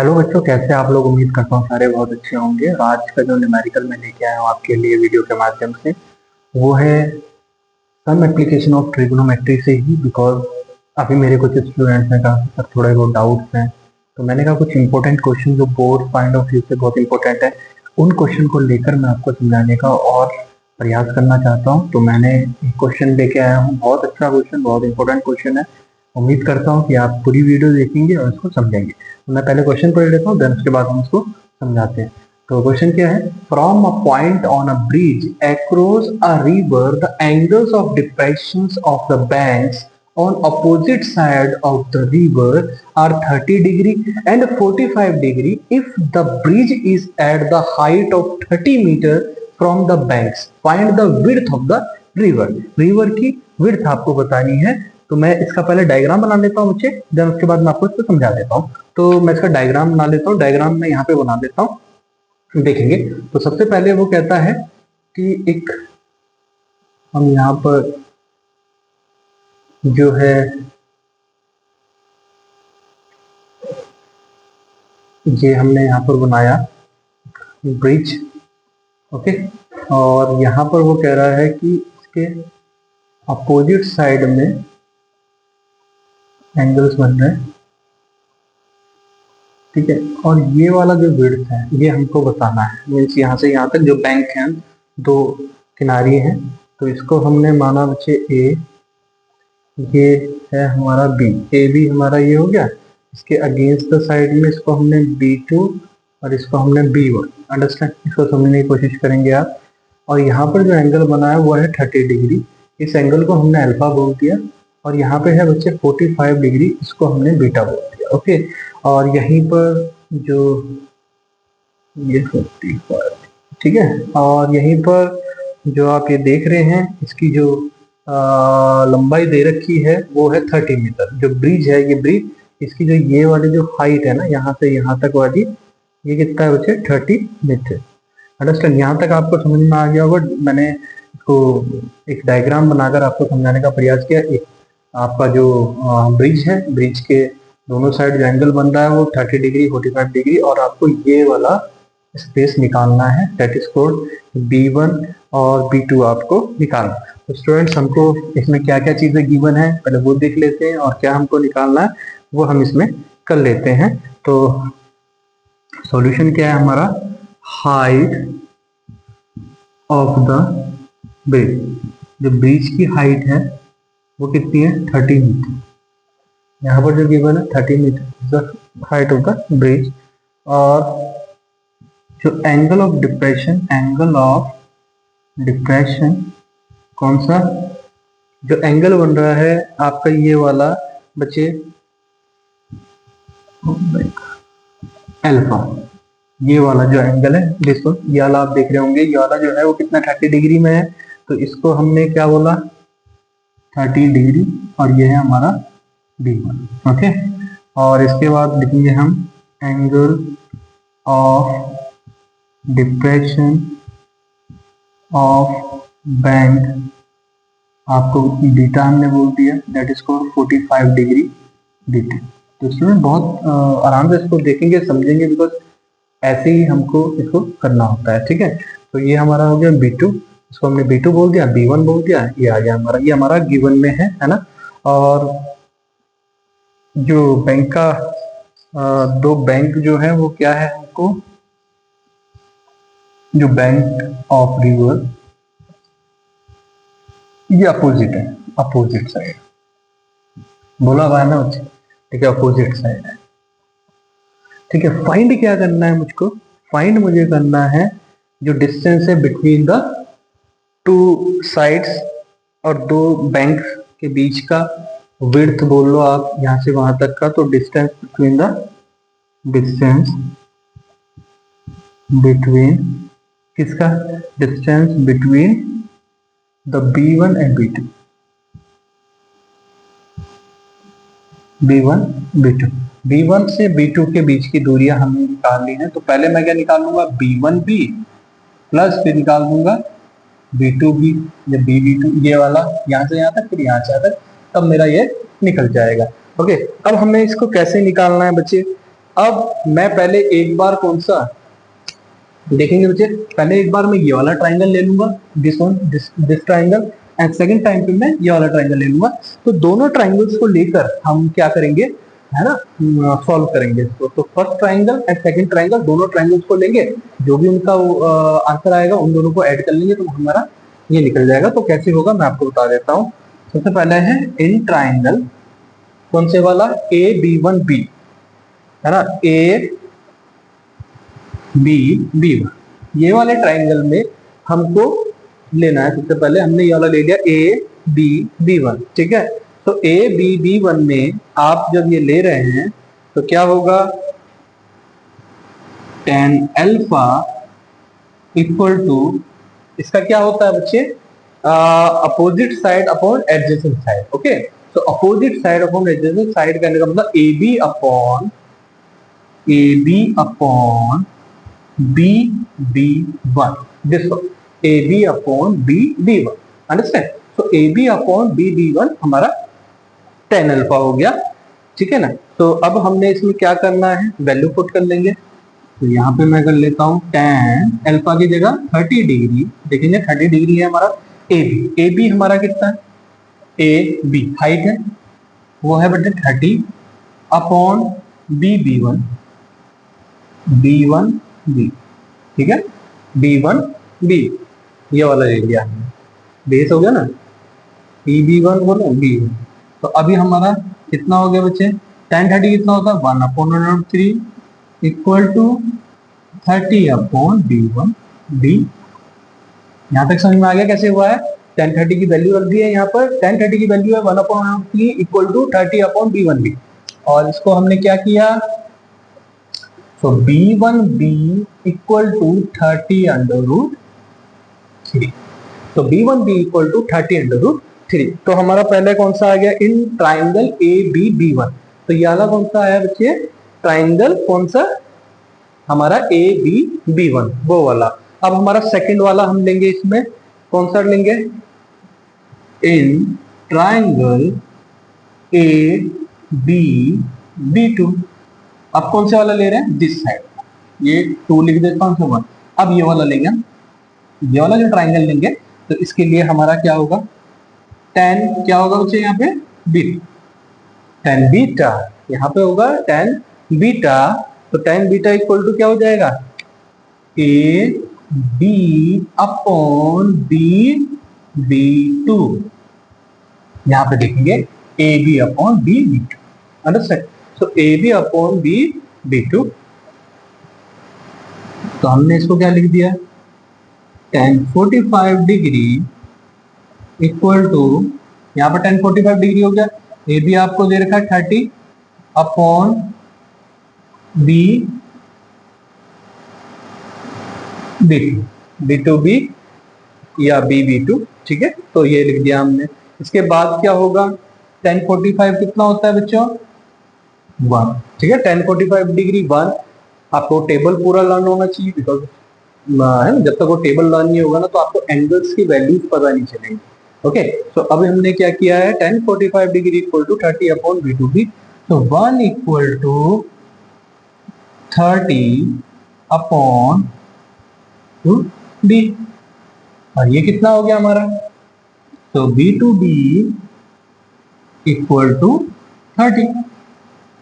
Hello बच्चों, कैसे आप लोग? उम्मीद करता हूँ सारे बहुत अच्छे होंगे। और आज का जो न्यूमेरिकल मैं लेके आया हूँ आपके लिए वीडियो के माध्यम से, वो है सम एप्लीकेशन ऑफ ट्रिग्नोमेट्री से ही। बिकॉज अभी मेरे कुछ स्टूडेंट्स ने कहा सर थोड़े बहुत डाउट्स हैं, तो मैंने कहा कुछ इंपॉर्टेंट क्वेश्चन जो बोर्ड पॉइंट ऑफ व्यू से बहुत इंपॉर्टेंट है, उन क्वेश्चन को लेकर मैं आपको समझाने का और प्रयास करना चाहता हूँ। तो मैंने एक क्वेश्चन लेके आया हूँ, बहुत अच्छा क्वेश्चन, बहुत इंपॉर्टेंट क्वेश्चन है। उम्मीद करता हूँ कि आप पूरी वीडियो देखेंगे और इसको समझेंगे। तो मैं पहले क्वेश्चन पढ़ लेता हूँ, देन उसके बाद हम इसको समझाते हैं। तो क्वेश्चन क्या है? From a point on a bridge across a river the angles of depressions of the banks on opposite side of the river are 30 degree and 45 degree if the bridge is at the height of 30 meter from the banks. Find the width of the river. river की width आपको बतानी है। तो मैं इसका पहले diagram बना लेता हूँ बच्चे, देन उसके बाद मैं आपको इसको समझा देता हूँ। तो मैं इसका डायग्राम बना लेता हूँ। डायग्राम मैं यहाँ पे बना देता हूँ, देखेंगे। तो सबसे पहले वो कहता है कि एक हम यहाँ पर जो है ये हमने यहाँ पर बनाया ब्रिज, ओके। और यहाँ पर वो कह रहा है कि इसके अपोजिट साइड में एंगल्स बन रहे हैं, ठीक है। और ये वाला जो विड्थ है ये हमको बताना है। मीन्स यहाँ से यहाँ तक जो बैंक हैं, दो किनारे हैं, तो इसको हमने माना बच्चे ए, ये है हमारा बी। ए बी हमारा ये हो गया। इसके अगेंस्ट द साइड में इसको हमने B2 और इसको हमने B1। अंडरस्टैंड? इसको समझने की कोशिश करेंगे आप। और यहाँ पर जो एंगल बना है वो है 30 डिग्री। इस एंगल को हमने अल्फा बोल दिया। और यहाँ पे है बच्चे 45 डिग्री, इसको हमने बीटा बोल दिया, ओके। और यहीं पर जो ये 45, ठीक है। और यहीं पर जो आप ये देख रहे हैं, इसकी जो लंबाई दे रखी है वो है 30 मीटर। जो ब्रिज है ये ब्रिज, इसकी जो ये वाली जो हाइट है ना, यहाँ से यहाँ तक वाली, ये कितना है बच्चे? 30 मीटर। अंडरस्टैंड? यहाँ तक आपको समझ में आ गया होगा। मैंने इसको एक डायग्राम बनाकर आपको समझाने का प्रयास किया। एक आपका जो ब्रिज है, ब्रिज के दोनों साइड जो एंगल बन रहा है वो 30 डिग्री, 45 डिग्री, और आपको ये वाला स्पेस निकालना है, दैट इज कॉल्ड B1 और B2 आपको निकालना है। तो स्टूडेंट्स, हमको इसमें क्या क्या चीजें गिवन है पहले वो देख लेते हैं, और क्या हमको निकालना है वो हम इसमें कर लेते हैं। तो सॉल्यूशन क्या है हमारा? हाइट ऑफ द ब्रिज, जो ब्रिज की हाइट है वो कितनी है? 30 मीटर। यहाँ पर जो गिवन है 30 metre the height of the bridge. और जो angle of depression, angle of depression कौन सा? जो एंगल बन रहा है आपका ये वाला बच्चे अल्फा, ये वाला जो एंगल है, देखो ये वाला आप देख रहे होंगे, ये वाला जो है वो कितना 30 डिग्री में है। तो इसको हमने क्या बोला? 30 डिग्री। और ये है हमारा B1, ओके। और इसके बाद लिखेंगे हम angle of depression of bank, आपको बीटा हमने बोल दिया, that is called 45 degree beta. तो स्टूडेंट बहुत आराम से इसको देखेंगे, समझेंगे, बिकॉज ऐसे ही हमको इसको करना होता है, ठीक है। तो ये हमारा हो गया B2, इसको हमने B2 बोल दिया, B1 बोल दिया, ये आ गया हमारा, ये हमारा गिवन में है ना। और जो बैंक का दो बैंक जो है वो क्या है हमको? जो बैंक ऑफ रिवर ये अपोजिट है, अपोजिट साइड बोला हुआ है ना बच्चे, ठीक है, अपोजिट साइड है, ठीक है। फाइंड क्या करना है मुझको? फाइंड मुझे करना है जो डिस्टेंस है बिटवीन द टू साइड्स और दो बैंक के बीच का विड्थ बोल लो आप, यहां से वहां तक का। तो distance between the, distance between किसका? Distance between the B1 and B2, B1 B2, B1 से B2 के बीच की दूरियां हमें निकालनी है। तो पहले मैं क्या निकाल लूंगा? B1B प्लस फिर निकाल दूंगा B2B या B2, ये वाला यहाँ से यहाँ तक, फिर यहाँ से यहाँ तक, तब मेरा ये निकल जाएगा, ओके। अब हमें इसको कैसे निकालना है बच्चे? अब मैं पहले एक बार कौन सा देखेंगे बच्चे, पहले एक बार मैं ये वाला ट्राइंगल ले लूंगा, this one, this triangle, and second time पे मैं ये वाला ट्राइंगल ले लूंगा। तो दोनों ट्राइंगल्स को लेकर हम क्या करेंगे, है ना, सॉल्व करेंगे इसको। तो first triangle and second triangle, दोनों ट्राइंगल्स को लेंगे, जो भी उनका आंसर आएगा उन दोनों को ऐड कर लेंगे तो हमारा ये निकल जाएगा। तो कैसे होगा मैं आपको बता देता हूँ। सबसे पहले है इन ट्राइंगल, कौन से वाला, AB1B, है ना, AB1, ये वाले ट्राइंगल में हमको लेना है। सबसे पहले हमने ये वाला ले लिया AB1, ठीक है। तो AB1 में आप जब ये ले रहे हैं तो क्या होगा, tan अल्फा इक्वल टू, इसका क्या होता है बच्चे, opposite side upon adjacent side. Okay, तो opposite side upon adjacent side करने का मतलब AB upon BB1, this one, AB upon BB1, understand. तो AB अपॉन BB1 हमारा tan अल्फा हो गया, ठीक है ना। तो अब हमने इसमें क्या करना है, वैल्यू पुट कर लेंगे। तो यहाँ पे मैं कर लेता हूँ tan अल्फा की जगह 30 डिग्री, देखेंगे 30 डिग्री है हमारा AB हमारा कितना है, AB हाइट है, वो है बेटे 30 अपॉन BB1, B1B, ठीक है, B1B, ये वाला ले लिया हमने, बेस हो गया ना, BB1 बोलो B1। तो अभी हमारा कितना हो गया बच्चे, tan 30 कितना होता है, 1/√3 इक्वल टू 30 अपॉन B1B। यहाँ तक समझ में आ गया कैसे हुआ है। tan 30 की वैल्यू रख दी है यहाँ पर, tan 30 की वैल्यू है 1/√3 इक्वल टू 30 अपॉन B1B, और इसको हमने क्या किया, तो B1B इक्वल टू 30/√3, तो B1B इक्वल टू 30/√3। तो हमारा पहले कौन सा आ गया, इन ट्राइंगल ABB1, तो ये वाला कौन सा आया बच्चे, ट्राइंगल कौन सा हमारा ABB1, वो वाला। अब हमारा सेकंड वाला हम लेंगे, इसमें कौन सा लेंगे, इन ट्राइंगल ABB2। अब कौन से वाला ले रहे हैं, दिस साइड, ये 2 लिख देता हूँ, 1। अब ये वाला लेंगे हम, ये वाला जो ट्राइंगल लेंगे, तो इसके लिए हमारा क्या होगा, tan क्या होगा बच्चे यहाँ पे, बीटा, tan बीटा यहाँ पे होगा tan बीटा। तो tan बीटा इक्वल टू क्या हो जाएगा, AB अपॉन BB2, यहाँ पे देखेंगे AB अपॉन BB2, अंडरस्टैंड। तो AB अपॉन BB2, तो हमने इसको क्या लिख दिया, tan 45 डिग्री इक्वल टू, यहाँ पर tan 45 डिग्री हो गया, AB आपको दे रखा है 30 अपॉन B2B या BB2, ठीक है। तो ये लिख दिया हमने। इसके बाद क्या होगा, tan 45 कितना होता है बच्चों, 1, ठीक है। tan 45 डिग्री 1, आपको टेबल पूरा लर्न होना चाहिए, बिकॉज है ना, जब तक वो टेबल लर्न नहीं होगा ना तो आपको एंगल्स की वैल्यूज पता नहीं चलेंगी। ओके, तो अभी हमने क्या किया है, tan 45 degree equal to 30 upon B2B, तो 1 इक्वल टू 30 अपॉन B, और ये कितना हो गया हमारा, तो B2B इक्वल टू 30।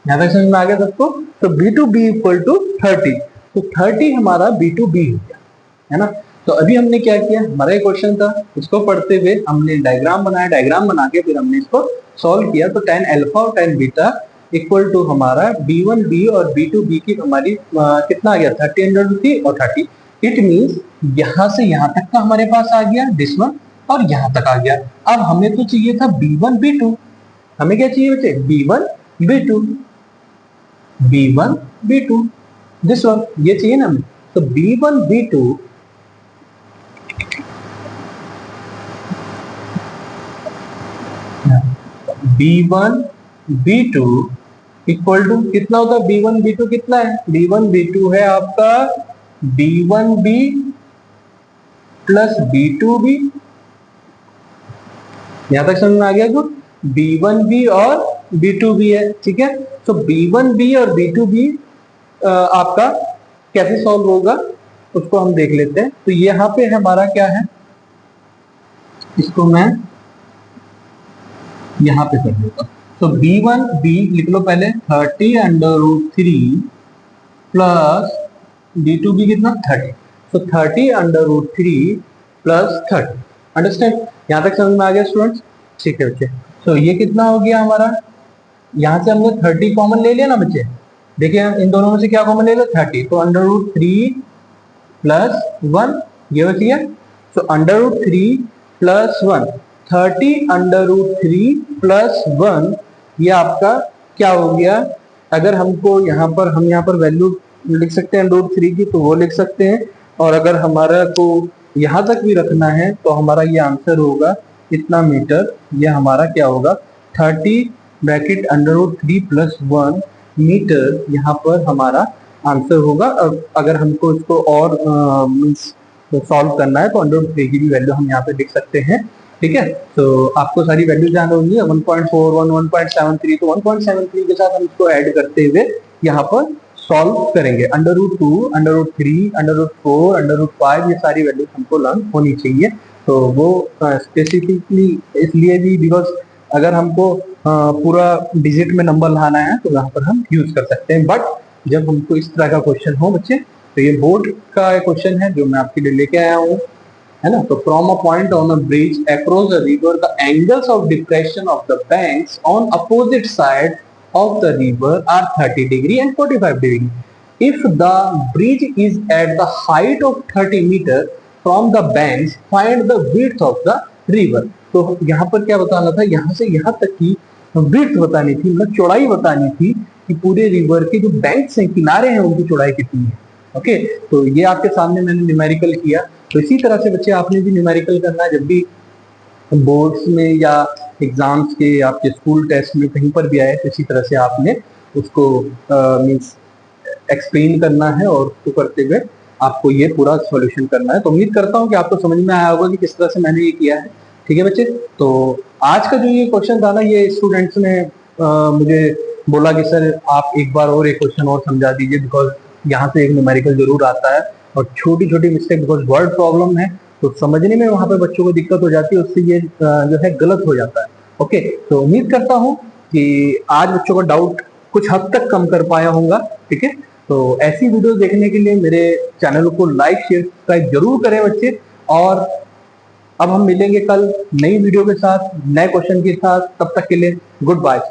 यहाँ तक समझ में आ गया सबको। तो B2B इक्वल टू 30, तो 30 हमारा B2B हो गया, है ना। तो अभी हमने क्या किया, हमारा एक क्वेश्चन था, इसको पढ़ते हुए हमने डायग्राम बनाया, डायग्राम बना के फिर हमने इसको सॉल्व किया। तो tan अल्फा और tan बीटा इक्वल टू हमारा B1B और B2B की हमारी कितना आ गया, 30/√3 और 30। इट मीन्स यहाँ से यहाँ तक का हमारे पास आ गया दिस वन, और यहाँ तक आ गया। अब हमें तो चाहिए था B1B2, हमें क्या चाहिए बच्चे, B1B2 दिस वन, ये चाहिए ना हमें। तो B1B2 इक्वल टू कितना होता है, B1B2 कितना है, B1B2 है आपका B1B प्लस B2B। यहां तक समझ में आ गया, जो B1B और B2B है, ठीक है। तो B1B और B2B आपका कैसे सॉल्व होगा उसको हम देख लेते हैं। तो यहाँ पे हमारा क्या है, इसको मैं यहाँ पे कर देता हूँ। तो b1 b लिख लो पहले 30√3 प्लस d2b कितना 30। तो 30√3 प्लस 30। अंडरस्टैंड, यहाँ तक समझ में आ गया स्टूडेंट्स? ठीक है बच्चे। तो ये कितना हो गया हमारा, यहाँ से हमने 30 कॉमन ले लिया ना बच्चे। देखिए इन दोनों में से क्या कॉमन ले लो 30, तो √3 प्लस 1 ये बच गया। तो √3 प्लस 1 30√3 प्लस 1 ये आपका क्या हो गया। अगर हमको यहाँ पर वैल्यू लिख सकते हैं √3 की तो वो लिख सकते हैं, और अगर हमारा को यहाँ तक भी रखना है तो हमारा ये आंसर होगा इतना मीटर। ये हमारा क्या होगा 30 ब्रैकेट √3 प्लस 1 मीटर यहाँ पर हमारा आंसर होगा। अगर हमको इसको और मीन्स सॉल्व करना है तो √3 की भी वैल्यू हम यहाँ पे लिख सकते हैं। ठीक है, तो आपको सारी वैल्यू जान होगी 1.41 1.73, तो 1.73 के साथ हम इसको ऐड करते हुए यहाँ पर सॉल्व करेंगे। √2 √3 √4 √5 ये सारी वैल्यू हमको लर्न होनी चाहिए। तो वो स्पेसिफिकली इसलिए भी बिकॉज अगर हमको पूरा डिजिट में नंबर लाना है तो यहाँ पर हम यूज कर सकते हैं। बट जब हमको इस तरह का क्वेश्चन हो बच्चे, तो ये बोर्ड का क्वेश्चन है जो मैं आपके लिए लेके आया हूँ, है ना। तो from a point on a bridge across the river the angles of depression of the banks on opposite side of the river are 30 degree and 45 degree. If the bridge is at the height of 30 meter from the banks, find the width of the river. तो यहाँ पर क्या बताना था, यहाँ से यहाँ तक की width बतानी थी, मतलब चौड़ाई बतानी थी कि पूरे रिवर के जो बैंक्स हैं, किनारे हैं, उनकी चौड़ाई कितनी है। ओके, तो ये आपके सामने मैंने न्यूमेरिकल किया। तो इसी तरह से बच्चे आपने भी न्यूमेरिकल करना है। जब भी बोर्ड्स में या एग्जाम्स के आपके स्कूल टेस्ट में कहीं पर भी आए तो इसी तरह से आपने उसको मीन्स एक्सप्लेन करना है, और उसको करते हुए आपको ये पूरा सॉल्यूशन करना है। तो उम्मीद करता हूँ कि आपको समझ में आया होगा कि किस तरह से मैंने ये किया है। ठीक है बच्चे, तो आज का जो ये क्वेश्चन था ना, ये स्टूडेंट्स ने मुझे बोला कि सर आप एक बार और एक क्वेश्चन और समझा दीजिए, बिकॉज यहाँ से एक न्यूमेरिकल जरूर आता है और छोटी छोटी मिस्टेक, बिकॉज वर्ड प्रॉब्लम है तो समझने में वहां पे बच्चों को दिक्कत हो जाती है, उससे ये जो है गलत हो जाता है। ओके, तो उम्मीद करता हूँ कि आज बच्चों का डाउट कुछ हद तक कम कर पाया होगा। ठीक है, तो ऐसी वीडियो देखने के लिए मेरे चैनल को लाइक शेयर सब्सक्राइब जरूर करें बच्चे। और अब हम मिलेंगे कल नई वीडियो के साथ, नए क्वेश्चन के साथ। तब तक के लिए गुड बाय।